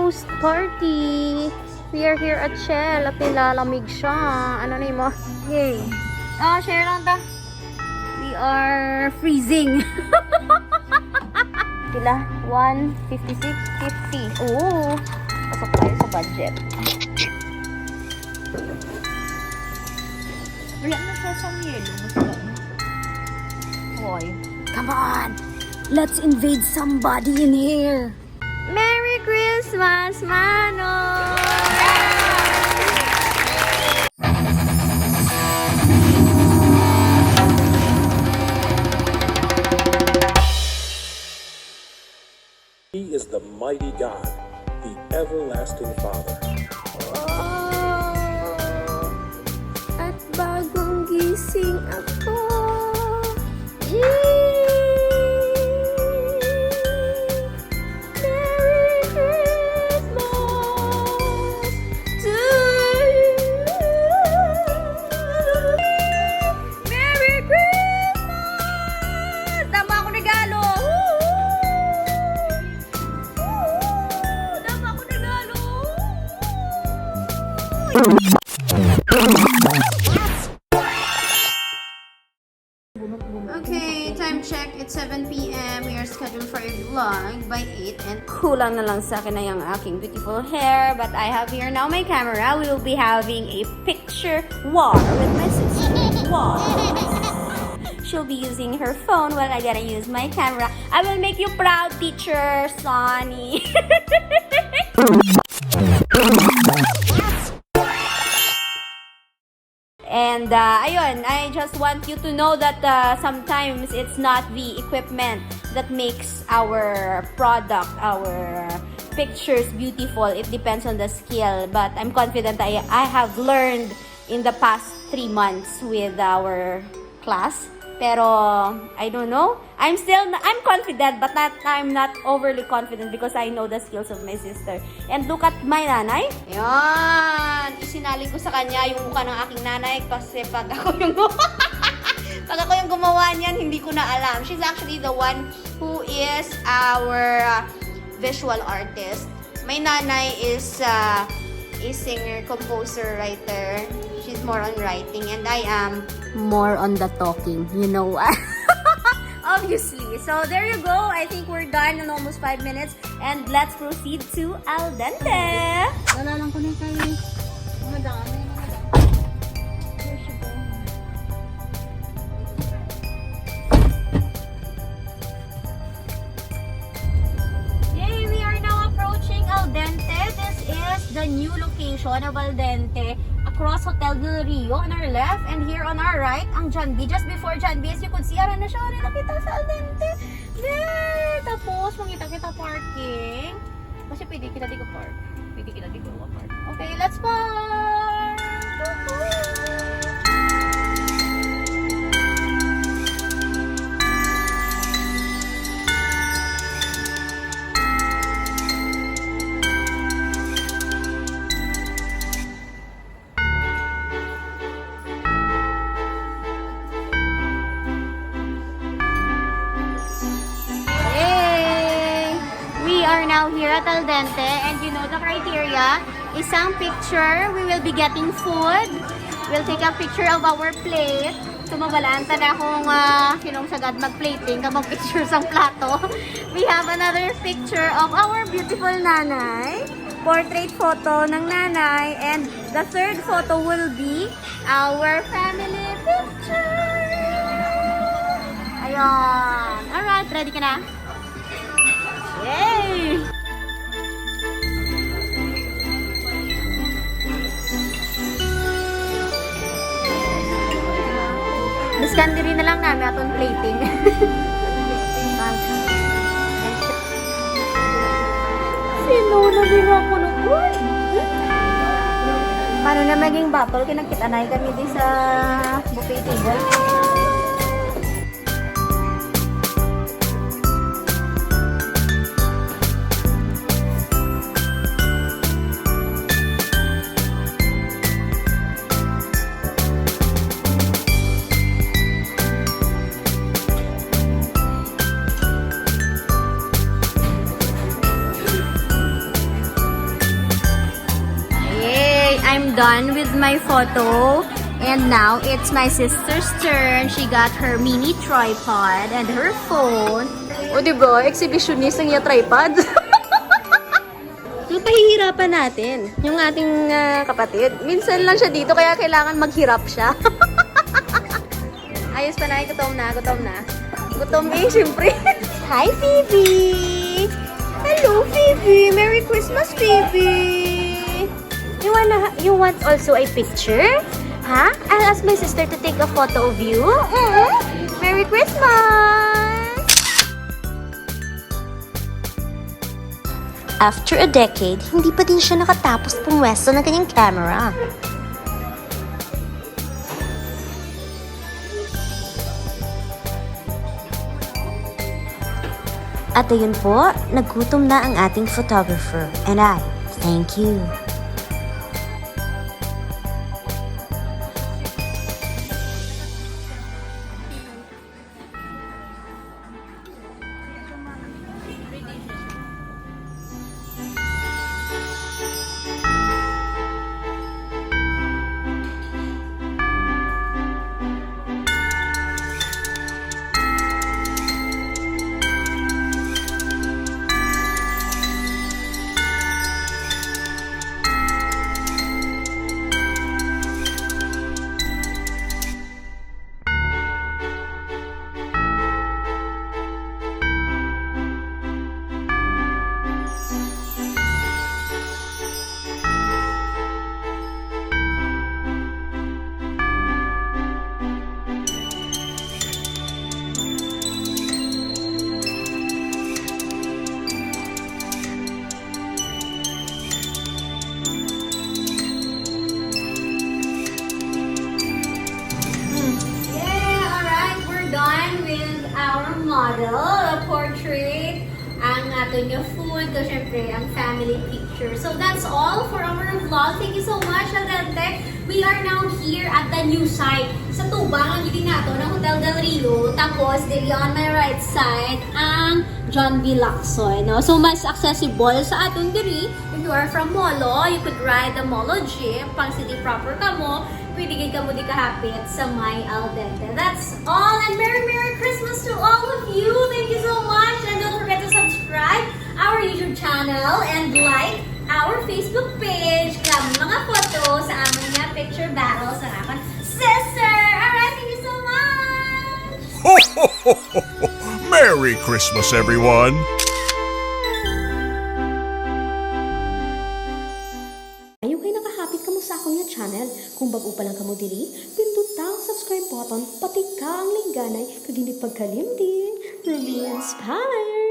host party. We are here at Shell at nilalamig siya. Ano na mo? Yay. Share lang ta. We are freezing. Kila? 156.50. Oo. Pasok tayo sa budget. Wala na siya sa yelo. Hoy. Come on. Let's invade somebody in here. Merry Christmas, Mano! He is the mighty God, the everlasting Father. At bagong gising ako. Okay, time check. It's 7 p.m. We are scheduled for a vlog by 8 and kulang na lang sa akin na yung aking beautiful hair. But I have here now my camera. We will be having a picture war with my sister. War. She'll be using her phone while I gotta use my camera. I will make you proud, teacher Sonny. And ayun, I just want you to know that sometimes it's not the equipment that makes our product, our pictures beautiful. It depends on the skill. But I'm confident I have learned in the past 3 months with our class. Pero I don't know. I'm confident, but I'm not overly confident because I know the skills of my sister. And look at my nanay. Ayan. Isinalin ko sa kanya yung mukha ng aking nanay kasi pag ako yung gumawa niyan, hindi ko na alam. She's actually the one who is our visual artist. My nanay is a singer, composer, writer. She's more on writing and I am more on the talking, you know. Obviously. So there you go. I think we're done in almost 5 minutes and let's proceed to al dente. Wala lang ko na kayo. Madami. Yay! We are now approaching al dente. This is the new location of al dente. Across Hotel Del Rio on our left and here on our right ang John B. Just before John B, as you could see, aran na siya, nakita sa al dente. There! Tapos, makita kita parking. Kasi pwede kita di ko park. Pwede kita di ko park. Okay, let's park! Now here at al dente, and you know the criteria. Isang picture, we will be getting food. We'll take a picture of our plate. Tumabalaan ta na kung sinong sagad mag-plating kapag picture sang plato. We have another picture of our beautiful nanay. Portrait photo ng nanay. And the third photo will be our family picture. Ayun. Alright, ready ka na? Yay! Discount rin na lang namin atong plating. Sino na din ako nung paano na maging battle? Kinakita na kami din sa buffet table. done with my photo. And now, it's my sister's turn. She got her mini tripod and her phone. O, diba? Exhibitionist ang niya tripod. Yung pahihirapan natin, yung ating kapatid. Minsan lang siya dito, kaya kailangan maghirap siya. Ayos pa na, gutom na. Gutom siyempre. Hi, Phoebe! Hello, Phoebe! Merry Christmas, Phoebe! You want also a picture? Huh? I'll ask my sister to take a photo of you. Merry Christmas! After a decade, hindi pa din siya nakatapos pumwesto ng kanyang camera. At ayun po, nagutom na ang ating photographer. And I thank you. Model, a portrait, ang ato nyo food, so syempre, ang family picture. So that's all for our vlog. Thank you so much, Dente. We are now here at the new site. Sa tubang, ang gili nato ng Hotel Del Rio. Tapos, dili on my right side, ang John B. Lacsoy. No? So, mas accessible sa atong diri. If you are from Molo, you could ride the Molo Jeep. Pang city proper ka mo, pwede ka mo di kahapit sa my Al Dente. That's all, and Merry Christmas to all of you. Thank you so much, and don't forget to subscribe our YouTube channel and like our Facebook page. Grab mga photo sa aming nga picture battle sa akin sister. Alright, thank you so much. Ho, ho, ho, ho, ho. Merry Christmas, everyone. Ayaw kayo nakahapit ka mo sa akong nga channel. Kung bago pa lang ka mo diri, pindot ang subscribe button, pati ka ang lingganay, kag hindi pagkalimdin. Ruby inspired!